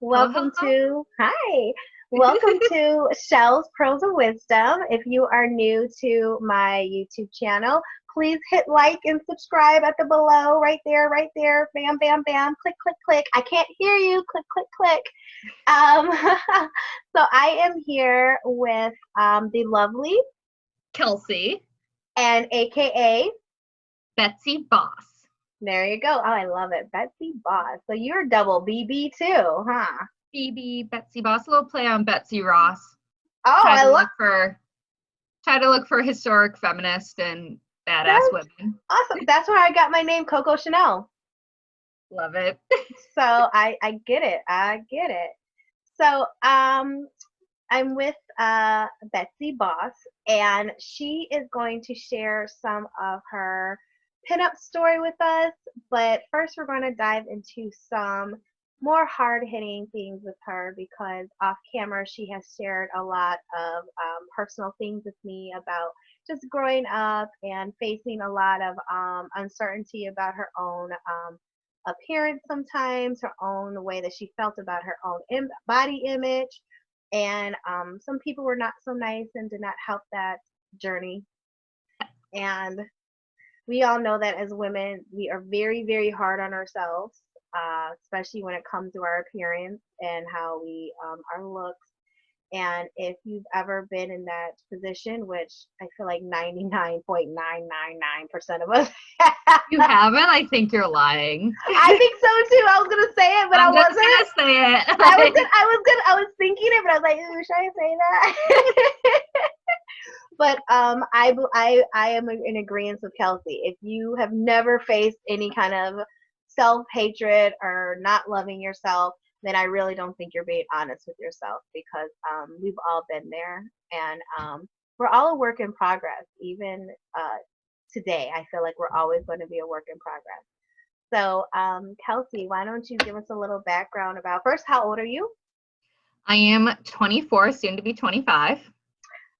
Hello, Welcome hello. to, hi, welcome to Shell's Pearls of Wisdom. If you are new to my YouTube channel, please hit like and subscribe at the below, right there, bam, bam, bam, click, click, click. I can't hear you, click, click, click. Um, so I am here with the lovely Kelsey, and AKA, Betsy Boss. there you go. Oh, I love it, Betsy Boss. So you're double BB too, huh? Phoebe, Betsy Boss, a little play on Betsy Ross. Oh, Try I to love look for historic feminist and badass that. women. Awesome. That's where I got my name, Coco Chanel. Love it. So I get it. I get it. So I'm with Betsy Boss, and she is going to share some of her pinup story with us. But first, we're going to dive into some more hard hitting things with her because off camera, she has shared a lot of personal things with me about just growing up and facing a lot of uncertainty about her own appearance sometimes, her own way that she felt about her own body image. And some people were not so nice and did not help that journey. And we all know that as women, we are very, very hard on ourselves, especially when it comes to our appearance and how we our looks. And if you've ever been in that position, which I feel like 99.999% of us have, You haven't? I think you're lying. I think so too. I was gonna say it, but I I'm just wasn't. gonna say it. I was thinking it, but I was like, ooh, should I say that? But I am in agreement with Kelsey. If you have never faced any kind of self hatred or not loving yourself, then I really don't think you're being honest with yourself because we've all been there, and we're all a work in progress. Even today, I feel like we're always going to be a work in progress. So, Kelsey, why don't you give us a little background about first, how old are you? I am 24, soon to be 25.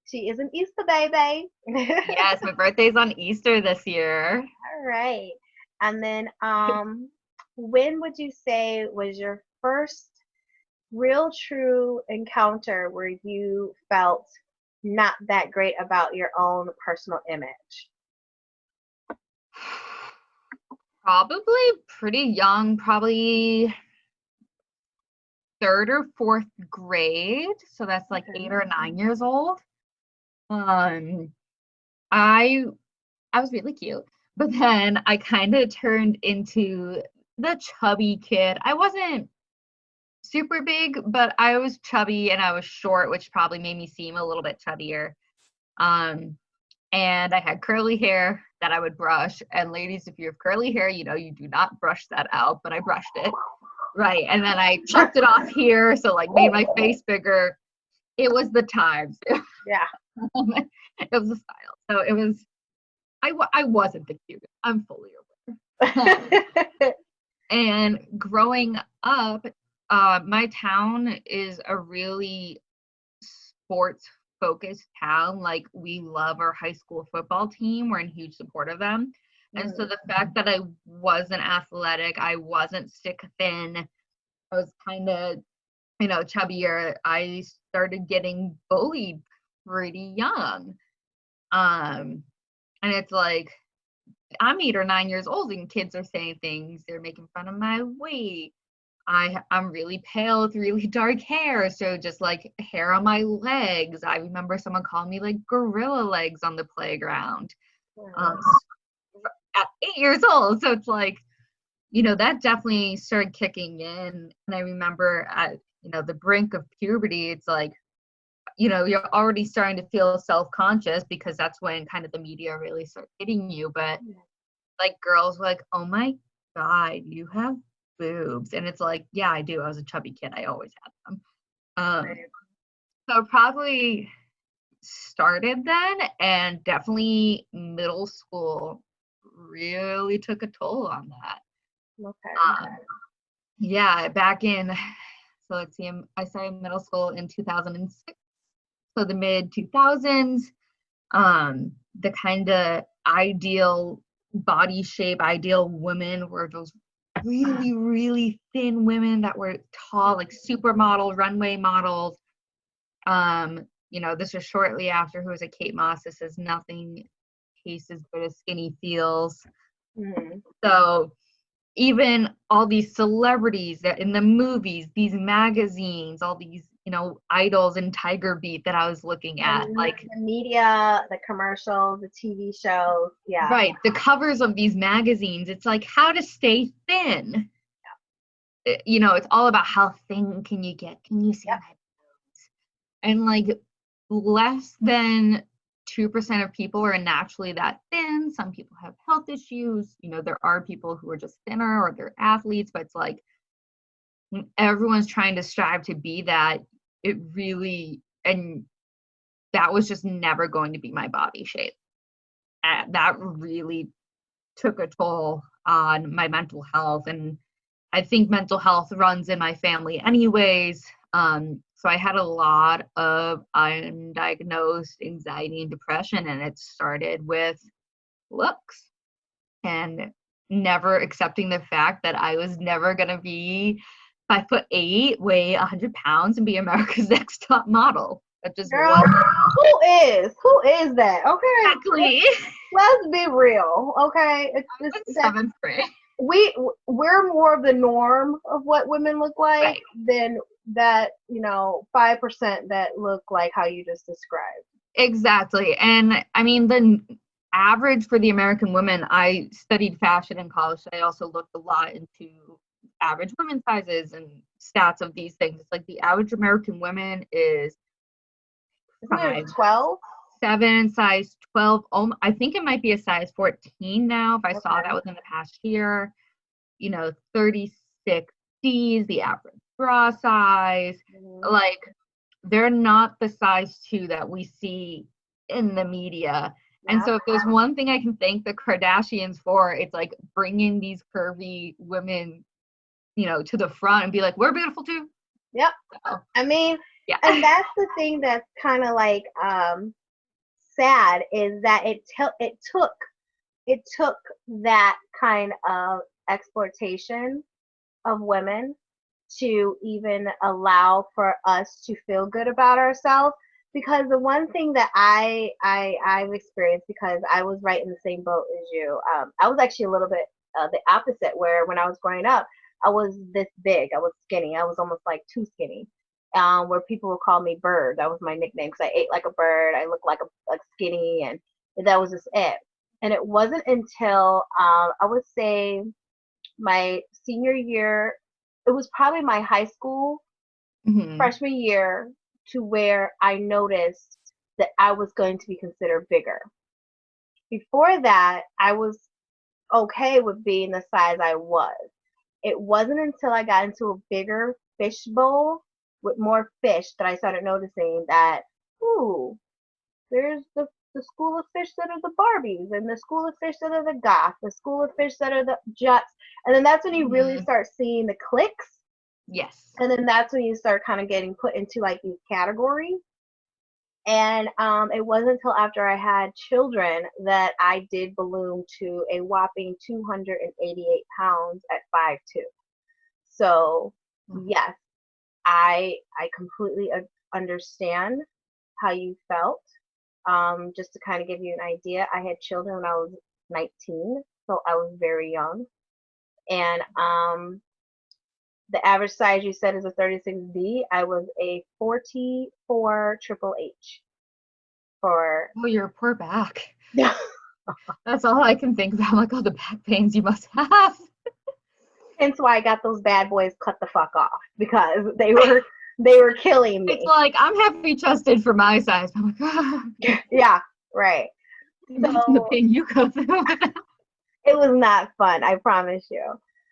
She is an Easter baby. Yes, my birthday's on Easter this year. All right. And then, when would you say was your first real true encounter where you felt not that great about your own personal image? Probably pretty young, probably third or fourth grade. So that's like Okay. 8 or 9 years old. Um, I I was really cute, but then I kind of turned into the chubby kid. I wasn't super big, but I was chubby and I was short, which probably made me seem a little bit chubbier. Um, and I had curly hair that I would brush. And ladies, if you have curly hair, you know you do not brush that out, but I brushed it. Right. And then I chopped it off here, so like made my face bigger. It was the times. Yeah. It was a style. So it was I wasn't the cutest. I'm fully aware. And growing up, my town is a really sports focused town. Like we love our high school football team. We're in huge support of them. And so Mm, the fact that I wasn't athletic, I wasn't stick thin, I was kind of, chubbier, I started getting bullied pretty young. Um, and it's like I'm 8 or 9 years old and kids are saying things. They're making fun of my weight. I'm really pale with really dark hair, so just like hair on my legs. I remember someone calling me like gorilla legs on the playground um, mm, at 8 years old. So it's like, that definitely started kicking in. And I remember at the brink of puberty, it's like you're already starting to feel self-conscious because that's when kind of the media really starts hitting you. But like girls were like, oh my God, you have boobs. And it's like, yeah, I do. I was a chubby kid. I always had them. Um, right. so probably started then, and definitely middle school really took a toll on that. Okay. Yeah, back in, so let's see, I started middle school in 2006. So the mid 2000s, the kind of ideal body shape, ideal women were those really, really thin women that were tall, like supermodel, runway models. This was shortly after who was a Kate Moss. This is nothing tastes as good as skinny feels. Mm-hmm. So even all these celebrities that in the movies, these magazines, all these, idols and Tiger Beat that I was looking at, like the media, the commercials, the TV shows. Yeah. right, the covers of these magazines, it's like how to stay thin. It's all about how thin can you get? Can you see Yep. my bones? And like less than 2% of people are naturally that thin. Some people have health issues. There are people who are just thinner or they're athletes, but it's like when everyone's trying to strive to be that, it really, and that was just never going to be my body shape. That really took a toll on my mental health. And I think mental health runs in my family anyways. So I had a lot of undiagnosed anxiety and depression, and it started with looks and never accepting the fact that I was never going to be 5'8", weigh 100 pounds, and be America's Next Top Model. That just Girl, was who is that? Okay, exactly. let's be real. Okay, it's that Seventh grade. we're more of the norm of what women look like Right. than that 5% that look like how you just described. Exactly. And I mean, the average for the American women, I studied fashion in college, so I also looked a lot into average women sizes and stats of these things. It's like the average American woman is Isn't it 5'7", 12? size 12. I think it might be a size 14 now, if I saw that within the past year. 36 D's, the average bra size. Mm-hmm. Like, they're not the size 2 that we see in the media. And so if there's one thing I can thank the Kardashians for, it's like bringing these curvy women, to the front and be like, we're beautiful too. Yep. So, I mean, yeah. and that's the thing that's kind of like sad is that it took that kind of exploitation of women to even allow for us to feel good about ourselves. Because the one thing that I've experienced, because I was right in the same boat as you, I was actually a little bit the opposite. Where when I was growing up, I was this big, I was skinny, I was almost like too skinny. Where people would call me Bird. That was my nickname because I ate like a bird. I looked like skinny, and that was just it. And it wasn't until I would say my senior year, it was probably my high school freshman year, to where I noticed that I was going to be considered bigger. Before that, I was okay with being the size I was. It wasn't until I got into a bigger fish bowl with more fish that I started noticing that, ooh, there's the school of fish that are the Barbies, and the school of fish that are the Goth, the school of fish that are the Juts. And then that's when you really start seeing the clicks. Yes. And then that's when you start kind of getting put into like these categories. And it wasn't until after I had children that I did balloon to a whopping 288 pounds at 5'2". So yes, I completely understand how you felt. Just to kind of give you an idea, I had children when I was 19, so I was very young. And the average size you said is a 36D. I was a 44 triple H. For Oh, your poor back. That's all I can think about. Like, all the back pains you must have. Hence why I got those bad boys cut the fuck off, because they were killing me. It's like, I'm heavy chested for my size. I'm like, yeah, right. imagine the pain you go through. It was not fun, I promise you.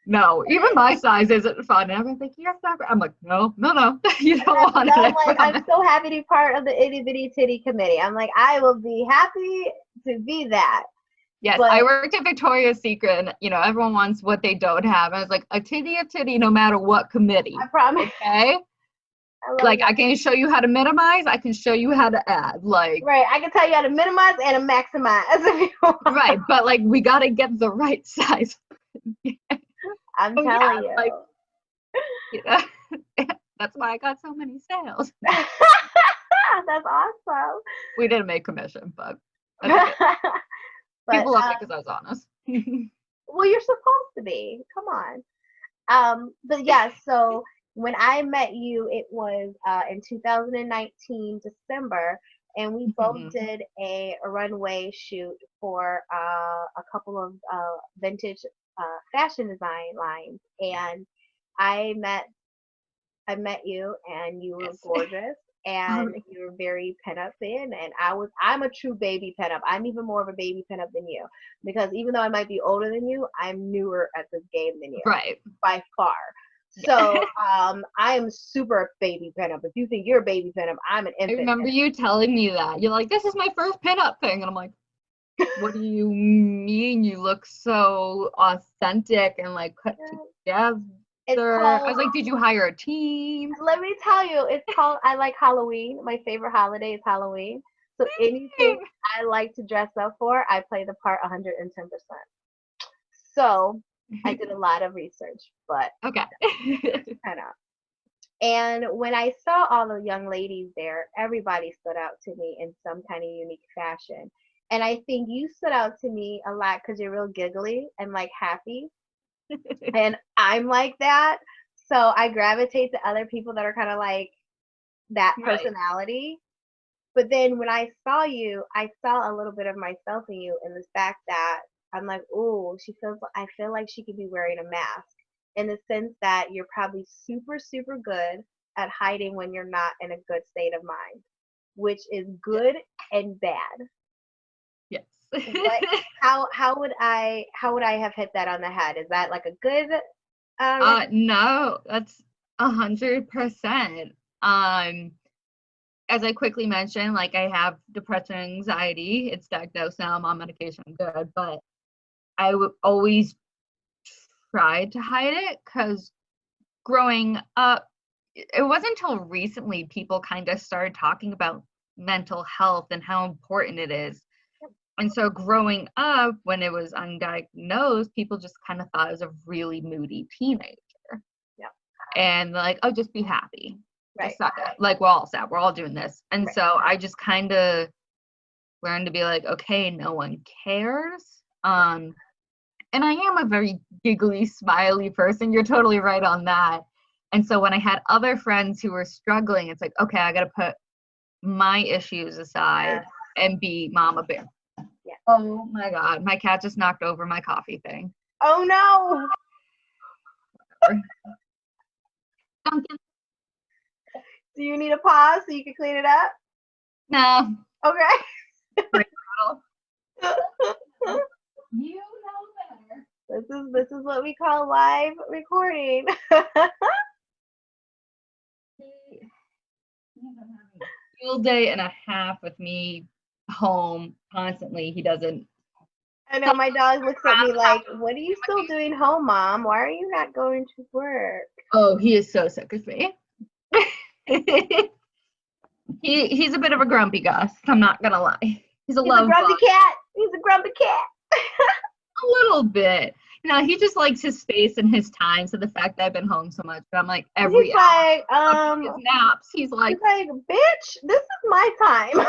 No, even my size isn't fun. And I'm like, yes, I'm like, no. You don't want it. I'm like, I'm so happy to be part of the itty bitty titty committee. I'm like, I will be happy to be that. Yes, I worked at Victoria's Secret, and everyone wants what they don't have. I was like, a titty, no matter what committee. I promise. Okay. Like, I can show you how to minimize. I can show you how to add. Like, right, I can tell you how to minimize and to maximize if you want. Right, but like, we gotta get the right size. I'm Oh telling yeah, like, you. you know, that's why I got so many sales. That's awesome. We didn't make commission, but that's okay. But People loved it because I was honest. well, you're supposed to be. Come on. But yeah, so when I met you, it was in 2019 December, and we both Mhm. did a runway shoot for a couple of vintage fashion design lines, and I met I met you, and you were Yes. gorgeous. And Um, you were very pinup in, and I'm a true baby pinup. I'm even more of a baby pinup than you, because even though I might be older than you, I'm newer at this game than you right. by far. Yeah. So I am super baby pinup. If you think you're a baby pinup, I'm an I infant remember you telling me that. You're like, this is my first pinup thing. And I'm like, what do you mean? You look so authentic and like put pinup. together. It's I called. was like, did you hire a team? Let me tell you, it's called. I like Halloween. My favorite holiday is Halloween. So anything I like to dress up for, I play the part 110%. So I did a lot of research, but Okay. kind of. And when I saw all the young ladies there, everybody stood out to me in some kind of unique fashion. And I think you stood out to me a lot because you're real giggly and like happy. And I'm like that. So I gravitate to other people that are kind of like that Right. personality. But then when I saw you, I saw a little bit of myself in you, in the fact that I'm like, ooh, I feel like she could be wearing a mask, in the sense that you're probably super, super good at hiding when you're not in a good state of mind, which is Yeah. good and bad. Yes. What, how would I have hit that on the head? Is that like a good, No, that's 100%. Um, as I quickly mentioned, like I have depression and anxiety. It's diagnosed now. I'm on medication. I'm good, but I would always try to hide it because growing up, it wasn't until recently people kind of started talking about mental health and how important it is. And so growing up, when it was undiagnosed, people just kind of thought I was a really moody teenager. yeah, And like, oh, just be happy. right, Just suck it. Like we're all sad. We're all doing this. And right, so I just kind of learned to be like, okay, no one cares. And I am a very giggly, smiley person. You're totally right on that. And so when I had other friends who were struggling, it's like, okay, I got to put my issues aside yes, and be mama bear. yeah. Oh my God, my cat just knocked over my coffee thing. Oh no! Duncan, Do you need a pause so you can clean it up? no. Okay. Great bottle. You know better. This is what we call live recording. He's been having a field day and a half with me home constantly. He doesn't I know stop my dog looks at around me the house. like, "What are you still doing home, Mom? Why are you not going to work?" Oh, he is so sick of me. He's a bit of a grumpy Gus. I'm not gonna lie. He's a He's a love grumpy bug cat. He's a grumpy cat. a little bit. He just likes his space and his time. So the fact that I've been home so much, but I'm like He's every hour like, his naps. he's like, "Bitch, this is my time."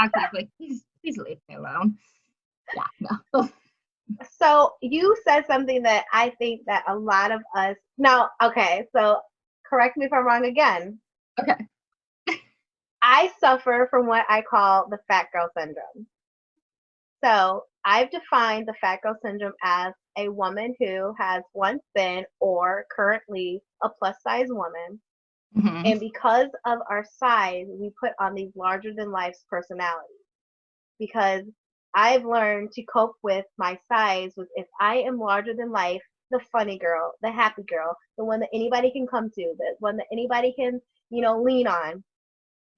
exactly he's like he's leave me alone. Yeah, no. So you said something that I think that a lot of us now. Okay, so correct me if I'm wrong again. Okay. I suffer from what I call the fat girl syndrome. So I've defined the fat girl syndrome as a woman who has once been or currently a plus size woman. Hmm. And because of our size, we put on these larger than life personalities. Because I've learned to cope with my size with, if I am larger than life, the funny girl, the happy girl, the one that anybody can come to, the one that anybody can, lean on.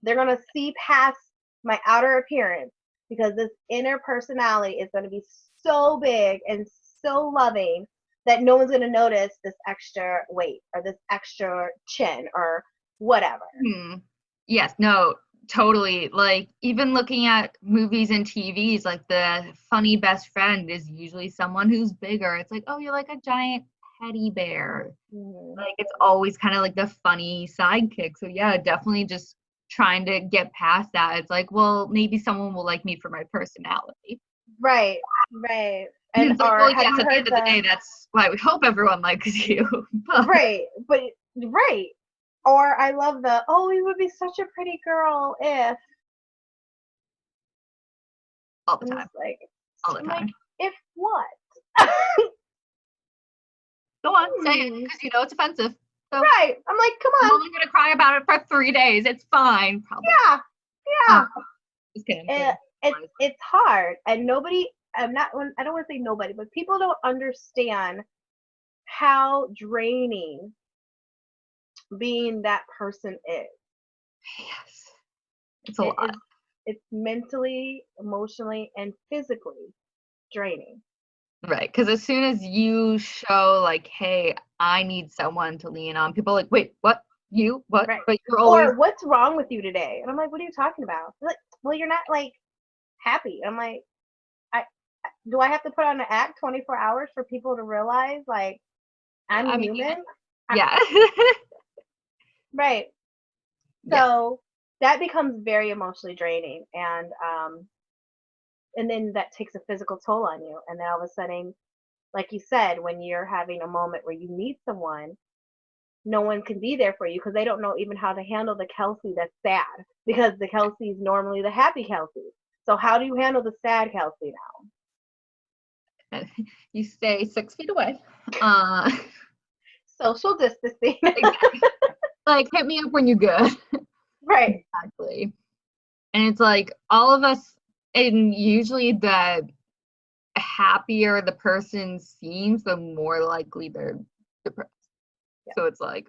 They're going to see past my outer appearance, because this inner personality is going to be so big and so loving that no one's going to notice this extra weight or this extra chin or whatever. Hmm. Yes, no, totally. Like even looking at movies and TVs, like the funny best friend is usually someone who's bigger. It's like, oh, you're like a giant teddy bear. Mhm. Like, it's always kind of like the funny sidekick. So yeah, definitely just trying to get past that. It's like, well, maybe someone will like me for my personality. Right, right. And And it's like, or well, have yes, you at the heard end of the day, that's why we hope everyone likes you. But right, but right. Or I love oh, you would be such a pretty girl if all the I'm time, just like all the I'm like, time. if what? Go on, say it, Hmm. because you know it's offensive. So Right. I'm like, come I'm on. only gonna cry about it for 3 days. It's fine, probably. Yeah. Uh, Yeah. just kidding, It, kidding. it's hard and nobody I'm not I don't want to say nobody, but people don't understand how draining being that person is. Yes, it's a It lot. is it's mentally, emotionally, and physically draining. Right, because as soon as you show like, hey, I need someone to lean on, people are like, wait, what? You? What? Right. But you're always Or what's wrong with you today? And I'm like, what are you talking about? They're like, well, you're not like happy. I'm like, I do I have to put on an act 24 hours for people to realize like I'm I mean, human? I, yeah. right. Yeah. So that becomes very emotionally draining and then that takes a physical toll on you. And then all of a sudden, like you said, when you're having a moment where you need someone, no one can be there for you because they don't know even how to handle the Kelsey that's sad because the Kelsey is normally the happy Kelsey. So how do you handle the sad Kelsey now? You stay 6 feet away. Uh Social distancing. exactly. Like, hit me up when you're good. Right. Exactly. And it's like all of us, and usually the happier the person seems, the more likely they're depressed. Yeah. So it's like,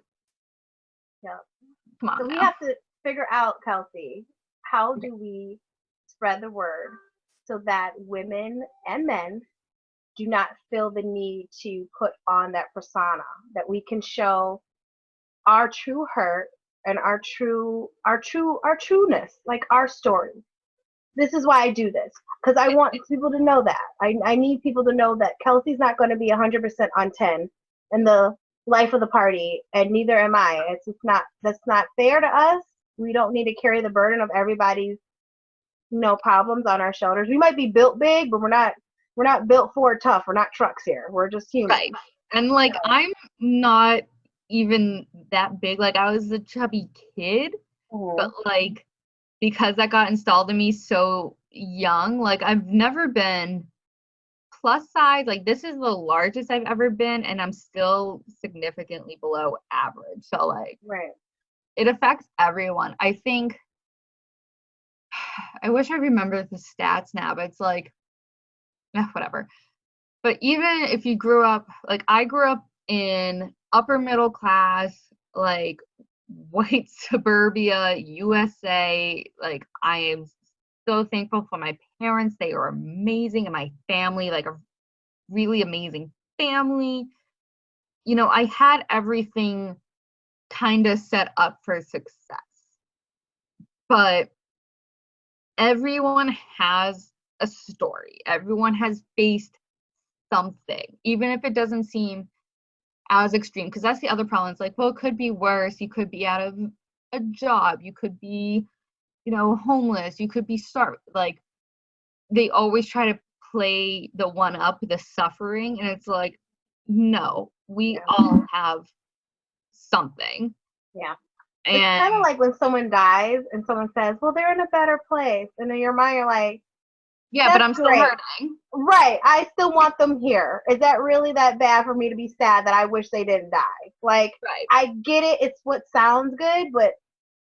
Yeah. come on So we now. have to figure out, Kelsey, how do we spread the word so that women and men do not feel the need to put on that persona, that we can show our true hurt and our trueness, like our story. This is why I do this because I want people to know that. I need people to know that Kelsey's not going to be 100% on 10 in the life of the party, and neither am I. It's just not that's not fair to us. We don't need to carry the burden of everybody's problems on our shoulders. We might be built big, but we're not built for tough. We're not trucks here. We're just humans. Right. And like, I'm not even that big. Like, I was a chubby kid, but Mhm. like, because that got installed in me so young, like, I've never been plus size. Like, this is the largest I've ever been, and I'm still significantly below average. So, like, Right. it affects everyone. I think, I wish I remembered the stats now, but it's like, whatever. But even if you grew up, like, I grew up in upper middle class, like, white suburbia, USA. Like, I am so thankful for my parents. They are amazing, and my family, like, a really amazing family. I had everything kind of set up for success. But everyone has a story. Everyone has faced something, even if it doesn't seem as extreme, because that's the other problem. It's like, well, it could be worse. You could be out of a job. You could be, homeless. You could be starved. Like, they always try to play the one up, the suffering. And it's like, no, we Yeah. all have something. Yeah. It's kind of And like when someone dies and someone says, "Well, they're in a better place," and in your mind you're like, yeah, but "That's I'm still great, hurting. right? I still want them here. Is that really that bad for me to be sad that I wish they didn't die?" Like, Right. I get it. It's what sounds good, but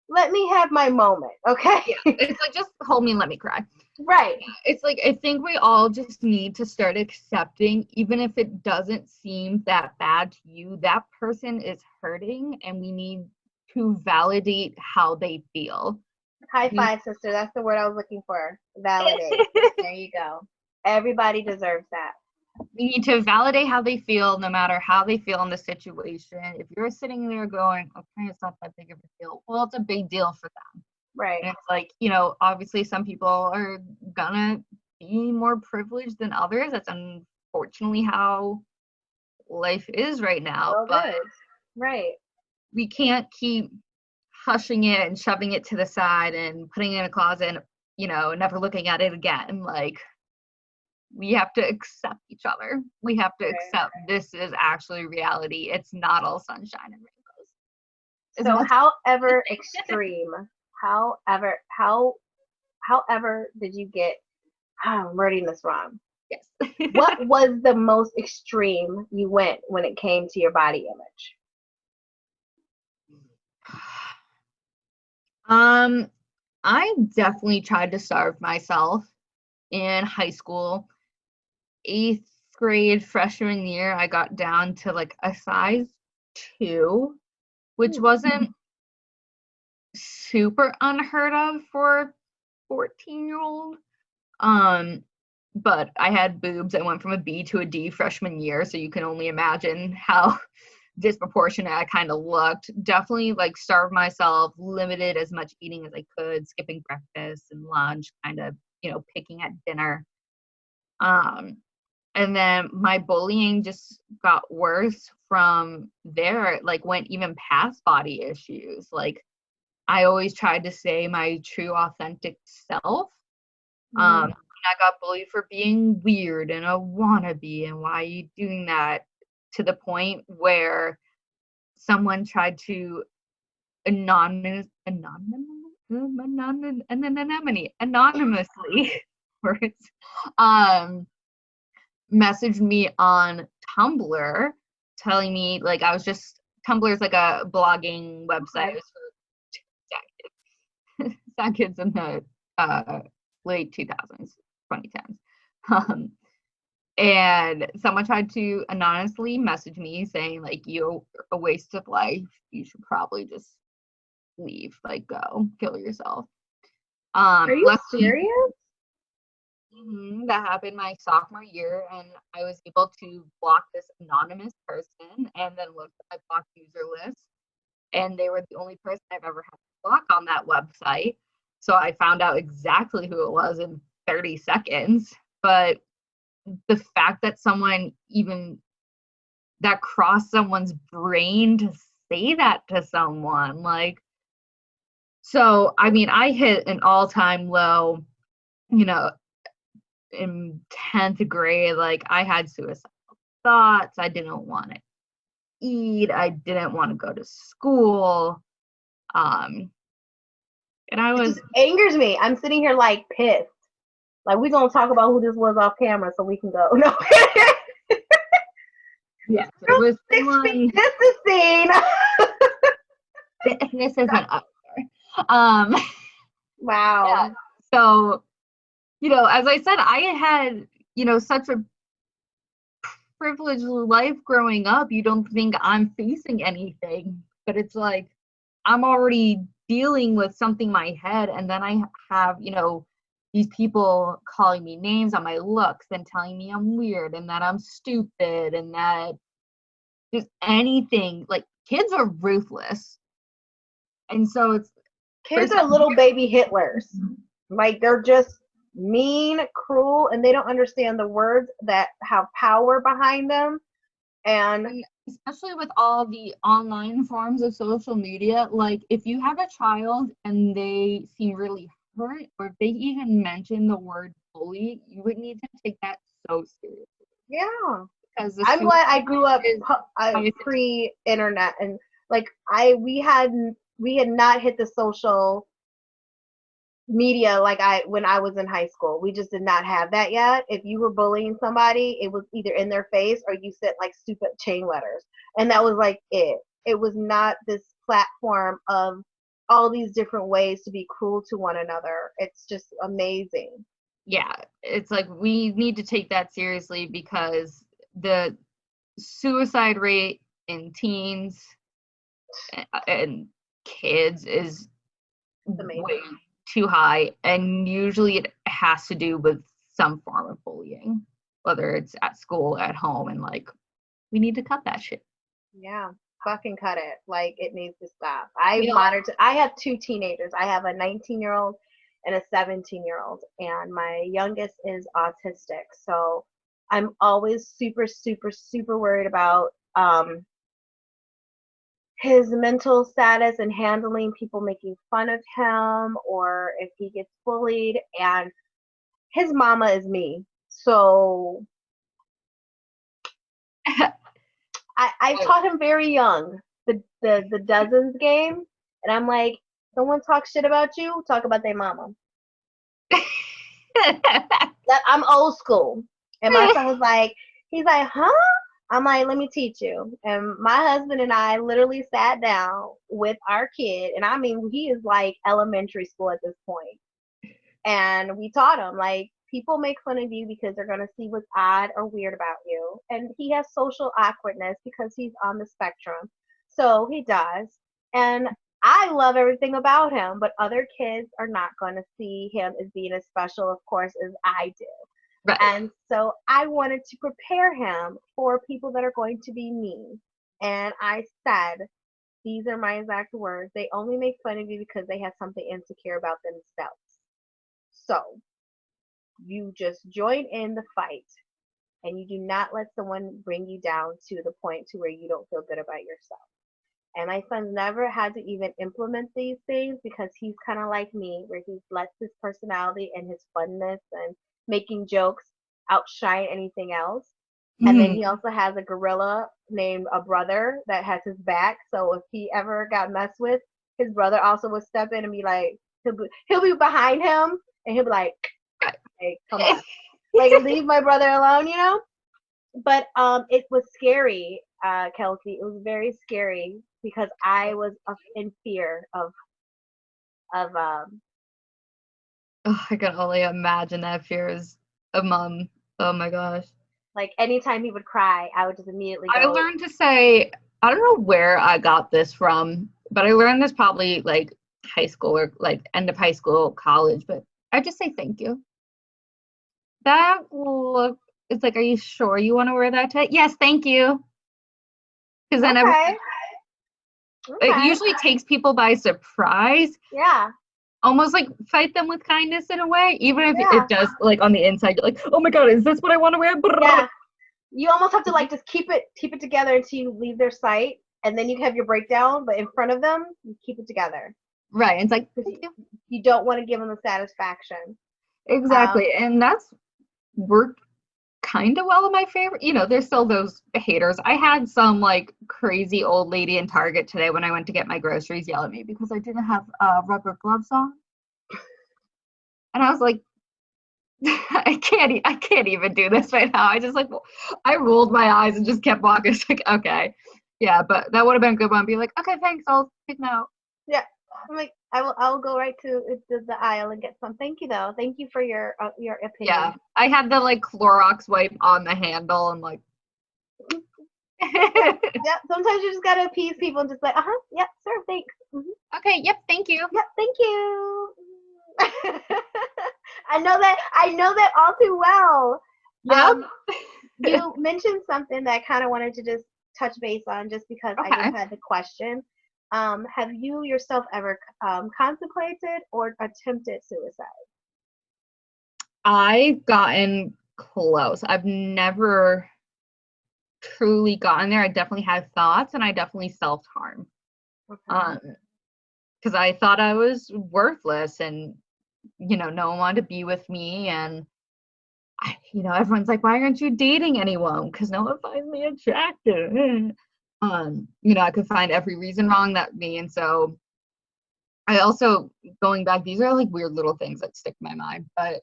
let me have my moment, okay? Yeah. It's like, just hold me and let me cry. Right. It's like, I think we all just need to start accepting, even if it doesn't seem that bad to you, that person is hurting, and we need to validate how they feel. High We five, sister. That's the word I was looking for. Validate. There you go. Everybody deserves that. we need to validate how they feel, no matter how they feel in the situation. If you're sitting there going, okay, it's not that big of a deal, well, it's a big deal for them. Right. And it's like, obviously some people are gonna be more privileged than others. That's unfortunately how life is right now, Well, but it is. Right. we can't keep hushing it and shoving it to the side and putting it in a closet and, never looking at it again. Like, we have to accept each other. We have to Right. accept this is actually reality. It's not all sunshine and rainbows. As So much however extreme, however did you get, I'm wording this wrong. yes. What was the most extreme you went when it came to your body image? um, I definitely tried to starve myself in high school. 8th grade freshman year, I got down to like a size 2, which wasn't super unheard of for a 14-year-old. But I had boobs. I went from a B to a D freshman year, so you can only imagine how disproportionate I kind of looked. Definitely like starved myself, limited as much eating as I could, skipping breakfast and lunch, kind of, picking at dinner. Um, and then my bullying just got worse from there. It like went even past body issues. Like, I always tried to say my true authentic self. Mm-hmm. I got bullied for being weird and a wannabe and why are you doing that, to the point where someone tried to anonymously words, messaged me on Tumblr telling me, like, I was just, Tumblr is like a blogging website. Okay. It was for sad kids in the late 2000s, 2010s. Um, and someone tried to anonymously message me saying, like, you're a waste of life. You should probably just leave, like, go kill yourself. Are you Luckily, serious? that happened my sophomore year, and I was able to block this anonymous person and then look at my blocked user list, and they were the only person I've ever had to block on that website. So I found out exactly who it was in 30 seconds. But the fact that someone even that crossed someone's brain to say that to someone, like, so I mean, I hit an all-time low, you know in 10th grade. Like, I had suicidal thoughts. I didn't want to eat. I didn't want to go to school. And I It was, just angers me. I'm sitting here like pissed. Like we're gonna talk about who this was off camera so we can go. No. yes, it was 6 feet someone. distancing. This isn't up there. Yeah, Wow. so, as I said, I had, such a privileged life growing up. You don't think I'm facing anything, but it's like I'm already dealing with something in my head, and then I have, these people calling me names on my looks and telling me I'm weird and that I'm stupid and that just anything. Like, kids are ruthless. And so it's for Kids are some little baby Hitlers. years, Like they're just mean, cruel, and they don't understand the words that have power behind them. And and especially with all the online forms of social media, like, if you have a child and they seem really hurt, or if they even mention the word bully, you would need to take that so seriously, yeah, because the I'm suicide glad I grew up rate is highest. pre-internet, and like we had not hit the social media like I when I was in high school. We just did not have that yet. If you were bullying somebody, it was either in their face or you sent like stupid chain letters. And that was like it. It was not this platform of all these different ways to be cruel to one another. It's just amazing. Yeah, it's like we need to take that seriously, because the suicide rate in teens and kids is It's way amazing. too high, and usually it has to do with some form of bullying, whether it's at school, at home, and, like, we need to cut that shit. Yeah. Fucking cut it. Like it needs to stop. I We all, monitor I have two teenagers. I have a 19-year-old and a 17-year-old, and my youngest is autistic. So I'm always super, super, super worried about his mental status and handling people making fun of him or if he gets bullied. And his mama is me. So I taught him very young the dozens game. And I'm like, someone talk shit about you, talk about their mama. That I'm old school. And my son was like, he's like, huh? I'm like, let me teach you. And my husband and I literally sat down with our kid, and I mean, he is like elementary school at this point. And we taught him, like, people make fun of you because they're going to see what's odd or weird about you. And he has social awkwardness because he's on the spectrum. So he does. And I love everything about him, but other kids are not going to see him as being as special, of course, as I do. Right. And so I wanted to prepare him for people that are going to be mean. And I said, these are my exact words. They only make fun of you because they have something insecure about themselves. So you just join in the fight and you do not let someone bring you down to the point to where you don't feel good about yourself. And my son never had to even implement these things because he's kind of like me, where he lets his personality and his funness and making jokes outshine anything else. And then he also has a gorilla named a brother that has his back. So if he ever got messed with, his brother also would step in and be like, he'll be behind him and he'll be like, hey, come on. Like, leave my brother alone, you know? But it was scary, Kelsey. It was very scary because I was in fear of Oh, I can only imagine that fear as a mom. Oh my gosh. like anytime he would cry, I would just immediately I go, learned to say, I don't know where I got this from, but I learned this probably like high school or like end of high school, college, but I just say thank you. That look, it's like, are you sure you want to wear that today? Yes, thank you. Because then okay, it okay, usually takes people by surprise, yeah, almost like fight them with kindness in a way, even if yeah, it does like on the inside, you're like, oh my God, is this what I want to wear? yeah. You almost have to like just keep it together until you leave their sight, and then you have your breakdown. But in front of them, you keep it together Right. It's like, because thank you. you don't want to give them the satisfaction. Exactly. And that's worked kind of well in my favor. There's still those haters. I had some like crazy old lady in Target today when I went to get my groceries yell at me because I didn't have rubber gloves on. And I was like, I can't even do this right now. I just like I rolled my eyes and just kept walking. It's like, okay. Yeah, but that would have been a good one. Be like, okay, thanks, I'll take them out. Yeah, I'm like, I will go right to the aisle and get some. Thank you though. Thank you for your Yeah. opinion. I had the like Clorox wipe on the handle and like Yep, yep. Sometimes you just gotta appease people and just like, yep, sure, thanks. okay, yep, thank you. Yep, thank you. I know that all too well. Yep. You mentioned something that I kind of wanted to just touch base on, just because I just Okay. had the question. Have you yourself ever contemplated or attempted suicide? I've gotten close. I've never truly gotten there. I definitely had thoughts and I definitely self-harm. Okay. Um, because I thought I was worthless and no one wanted to be with me and everyone's like, why aren't you dating anyone? Because no one finds me attractive. I could find every reason wrong that me. And so I also going back, these are like weird little things that stick in my mind, but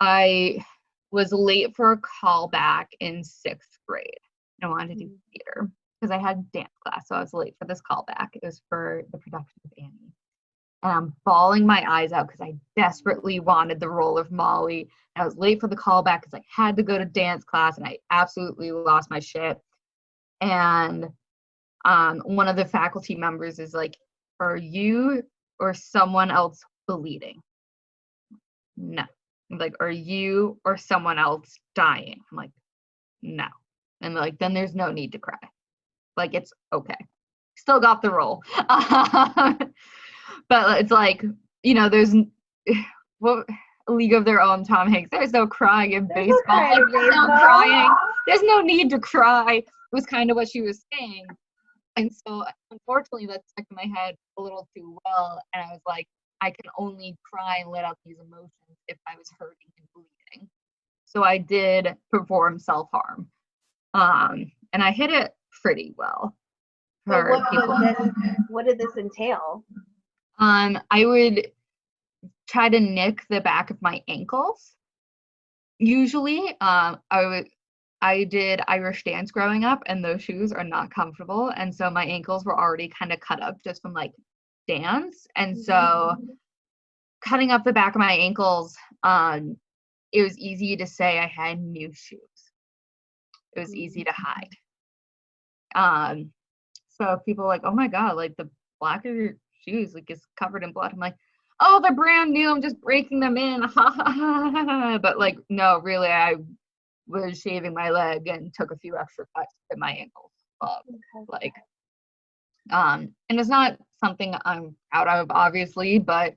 I was late for a call back in sixth grade. I wanted to do theater because I had dance class. So I was late for this call back. It was for the production of Annie. And I'm bawling my eyes out because I desperately wanted the role of Molly. And I was late for the call back because I had to go to dance class and I absolutely lost my shit. And one of the faculty members is like, are you or someone else bleeding? No. I'm like, are you or someone else dying? I'm like, no. And like, then there's no need to cry. Like, it's okay. Still got the role. But it's like, there's what A League of Their Own, Tom Hanks. There's no crying in There's no baseball. crying Like, in there's no baseball. crying. There's no need to cry, was kind of what she was saying. And so, unfortunately, that stuck in my head a little too well. And I was like, I can only cry and let out these emotions if I was hurting and bleeding. So I did perform self-harm. And I hit it pretty well. So For people. what did this entail? I would try to nick the back of my ankles. Usually, I did Irish dance growing up, and those shoes are not comfortable, and so my ankles were already kind of cut up just from like dance, and so cutting up the back of my ankles, it was easy to say I had new shoes. It was easy to hide. So people are like, oh my god, like the black of your shoes like is covered in blood. I'm like, oh, they're brand new. I'm just breaking them in. But like, no, really, I was shaving my leg and took a few extra cuts at my ankles. Like, and it's not something I'm proud of, obviously, but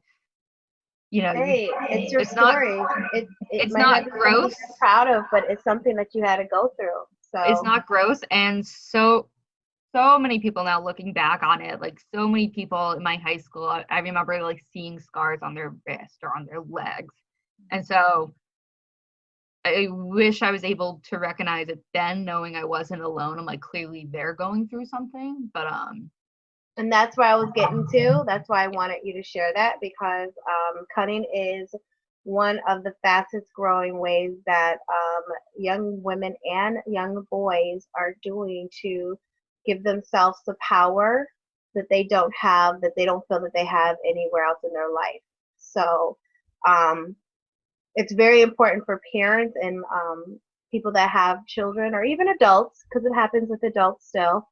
you know, Hey, it's your it's story. It it's might not not be something gross. you're proud of, but it's something that you had to go through. It's So not gross, and so many people now looking back on it, like so many people in my high school, I remember like seeing scars on their wrist or on their legs. And so I wish I was able to recognize it then, knowing I wasn't alone. I'm like, clearly they're going through something, but and that's where I was getting to. That's why I wanted you to share that, because cutting is one of the fastest growing ways that young women and young boys are doing to give themselves the power that they don't have, that they don't feel that they have anywhere else in their life. So um, it's very important for parents and people that have children or even adults, because it happens with adults still.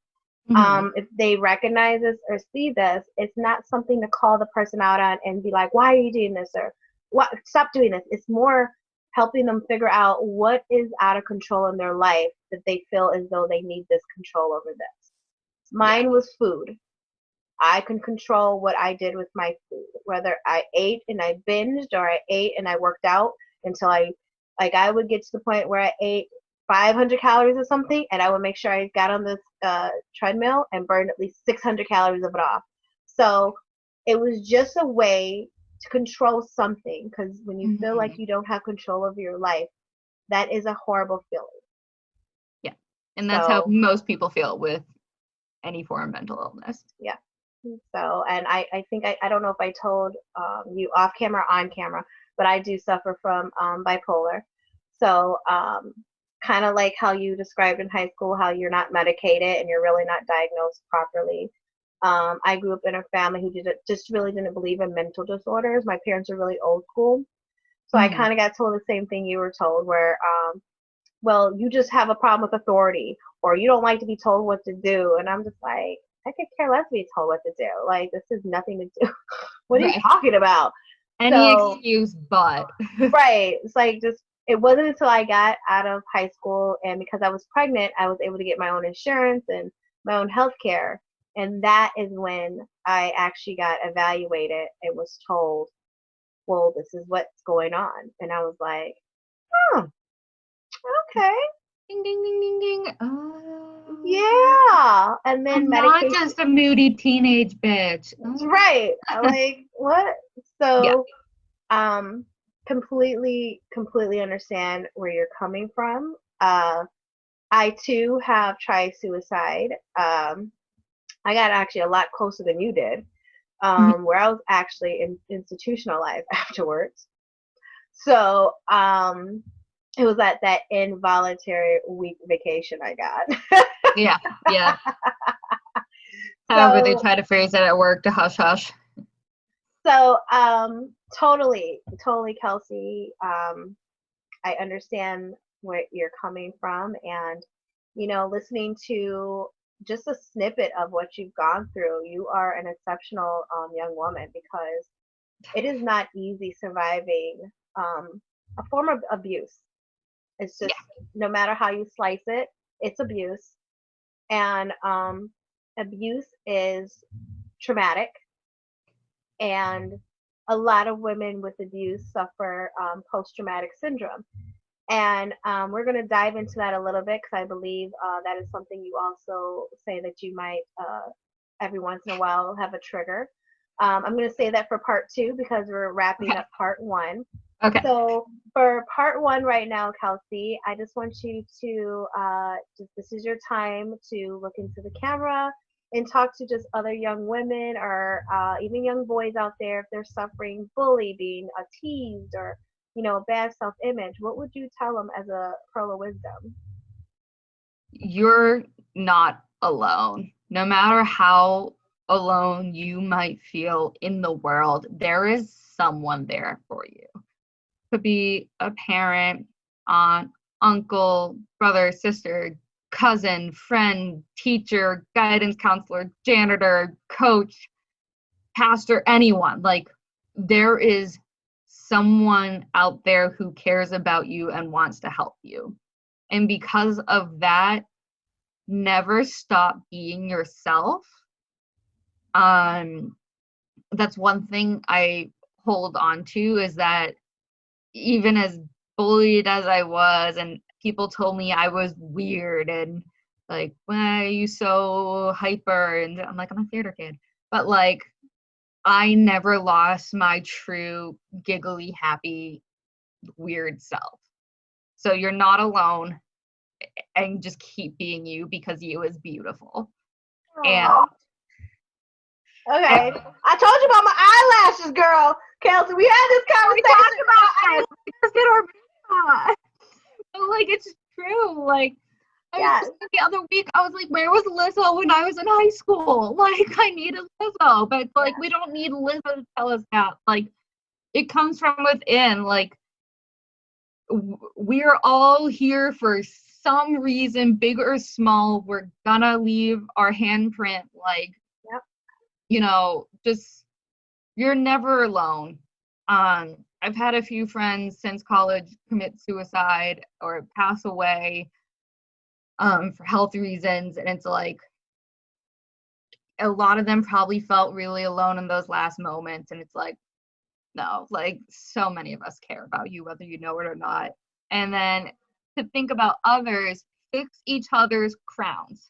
If they recognize this or see this, it's not something to call the person out on and be like, why are you doing this? Or what, stop doing this. It's more helping them figure out what is out of control in their life that they feel as though they need this control over this. Mine was food. I can control what I did with my food, whether I ate and I binged or I ate and I worked out until I would get to the point where I ate 500 calories or something, and I would make sure I got on this treadmill and burned at least 600 calories of it off. So it was just a way to control something, because when you feel like you don't have control over your life, that is a horrible feeling. Yeah. And that's how most people feel with any form of mental illness. Yeah. So, and I think I don't know if I told you off camera or on camera, but I do suffer from bipolar. So, kind of like how you described in high school, how you're not medicated and you're really not diagnosed properly. I grew up in a family who just really didn't believe in mental disorders. My parents are really old school. So I kind of got told the same thing you were told, where, well, you just have a problem with authority, or you don't like to be told what to do. And I'm just like, I could care less to be told what to do. Like, this is nothing to do. What are you talking about? Any excuse but. Right. It's like, just, it wasn't until I got out of high school, and because I was pregnant, I was able to get my own insurance and my own health care. And that is when I actually got evaluated and was told, well, this is what's going on. And I was like, oh, okay. Ding, ding, ding, ding, ding. Yeah. And then I'm medication. not just a moody teenage bitch. Right. Like, what? So, completely understand where you're coming from. I too have tried suicide. I got actually a lot closer than you did, where I was actually institutionalized afterwards. So, it was at that involuntary week vacation I got. Yeah. However, they try to phrase it at work to hush hush. So, totally, Kelsey. I understand where you're coming from, and listening to just a snippet of what you've gone through, you are an exceptional young woman, because it is not easy surviving a form of abuse. It's just, no matter how you slice it, it's abuse, and abuse is traumatic, and a lot of women with abuse suffer post-traumatic syndrome. And we're going to dive into that a little bit because I believe that is something you also say that you might every once in a while have a trigger. I'm going to say that for part two because we're wrapping up part one. Okay. So for part one right now, Kelsey, I just want you to this is your time to look into the camera and talk to just other young women or even young boys out there if they're suffering bullying, being teased, or bad self-image. What would you tell them as a pearl of wisdom? You're not alone. No matter how alone you might feel in the world, there is someone there for you. Could be a parent, aunt, uncle, brother, sister, cousin, friend, teacher, guidance counselor, janitor, coach, pastor, anyone. Like, there is someone out there who cares about you and wants to help you. And because of that, never stop being yourself. That's one thing I hold on to, is that even as bullied as I was, and people told me I was weird and like, why are you so hyper? And I'm like, I'm a theater kid. But like, I never lost my true giggly, happy, weird self. So you're not alone, and just keep being you because you is beautiful. And Aww. Okay. I told you about my eyelashes, girl. Kelsey, we had this we conversation. talked about this. Let's get our but like, it's true. Like, I was Yes. just the other week, I was like, where was Lizzo when I was in high school? Like, I needed Lizzo, but like, we don't need Lizzo to tell us that. Like, it comes from within. Like, we're all here for some reason, big or small. We're gonna leave our handprint. Like, Yep. Just, you're never alone. I've had a few friends since college commit suicide or pass away for health reasons, and it's like, a lot of them probably felt really alone in those last moments, and it's like, no, like, so many of us care about you whether you know it or not. And then to think about others, fix each other's crowns.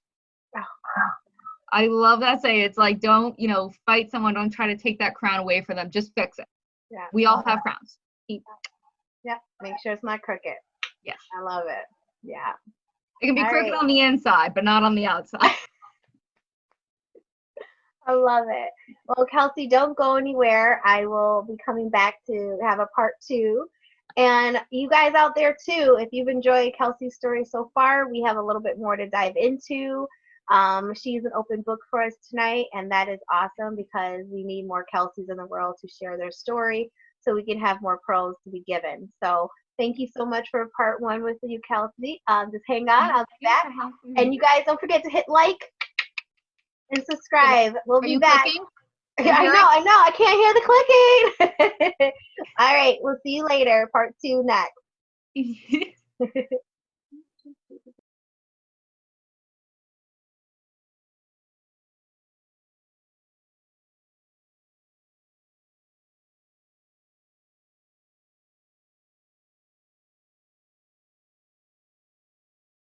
I love that saying. It's like, don't fight someone, don't try to take that crown away from them, just fix it. Yeah. We all have crowns. Yeah. Make sure it's not crooked. Yes. I love it. Yeah. It can be All crooked right. on the inside, but not on the outside. I love it. Well, Kelsey, don't go anywhere. I will be coming back to have a part two. And you guys out there too, if you've enjoyed Kelsey's story so far, we have a little bit more to dive into. She's an open book for us tonight, and that is awesome because we need more Kelseys in the world to share their story so we can have more pearls to be given. So thank you so much for part one with you, Kelsey. Just hang on, I'll be back. And you guys don't forget to hit like and subscribe. We'll be back. Clicking? I know. I can't hear the clicking. All right. We'll see you later. Part two next.